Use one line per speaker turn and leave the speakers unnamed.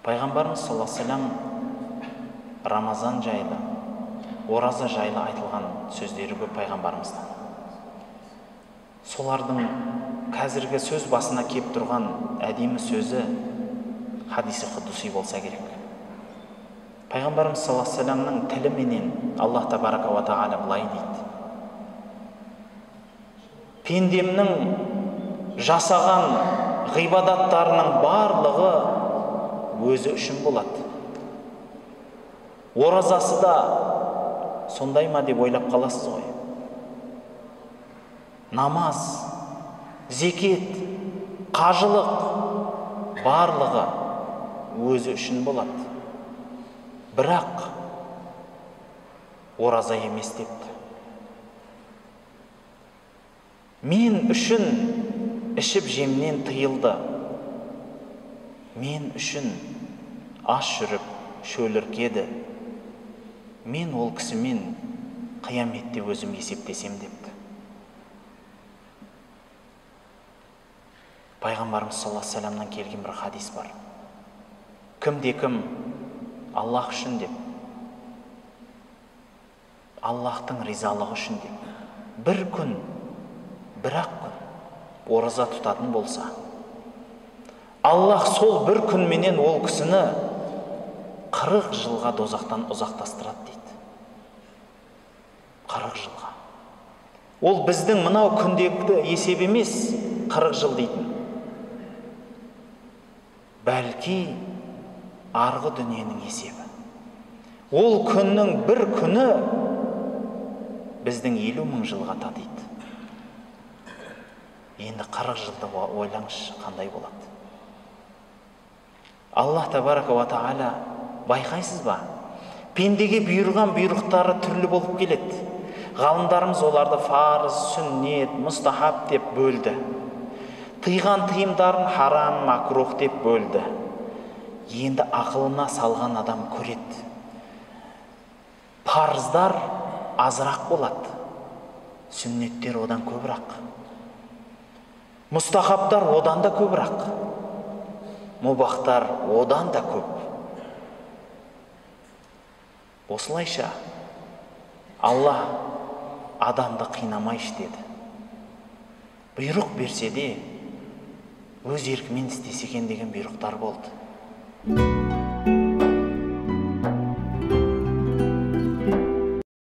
Пайғамбарымыз саллаллаху алейхи вассалам Рамазан жайлы, ораза жайлы айтылған сөздері көп пайғамбарымыздан. Солардың қазіргі сөз басына кеп тұрған әдемі сөзі хадиси құдуси болса керек. Пайғамбарымыз саллаллаху алейхи вассаламның тіліменен Аллах табарака ва тағала былай дейді: пендемнің жасаған ғибадаттарының барлығы өзі үшін болады. Оразасы да сондай ма деп ойлап қаласыз ғой. Намаз, зекет, қажылық барлығы өзі үшін болады. Бірақ ораза емес депті. Мен үшін ішіп жемнен тыйылды. Мен үшін аш жүріп шөліркеді. Мен ол кісімен қияметте өзім есептесем депті. Пайғамбарымыз саллаллаху алейхи вассаламнан келген бір хадис бар. Кім Аллах үшін деп, Аллахтың ризалығы үшін деп, бір күн, бір-ақ күн ораза тұтатын болса, Аллах сол бір күнменен ол кісіні 40 жылға дозақтан ұзақтастырады дейді. 40 жылға. Ол біздің мынау күндегі есеп емес 40 жыл дейтін. Бәлки арғы дүниенің есебі. Ол күннің бір күні біздің 50 мың жылға татиды. Енді 40 жылды ойлаңызшы, қандай болады. Аллах табарака ва тағала, байқайсыз ба? Пендеге бұйырған бұйрықтары түрлі болып келеді. Ғалымдарымыз оларды фарыз, сүннет, мұстахаб деп бөлді. Тыйған тыйымдарын харам, макрух деп бөлді. Енді ақылына салған адам көреді. Парыздар азырақ болады, сүннеттер одан көбірақ. Мұстахабтар одан да көбірақ, мубахтар одан да көп. Осылайша Алла адамды қинамайшы деді. Бұйрық берсе де өз еркімен істесе екен деген бұйрықтар болды.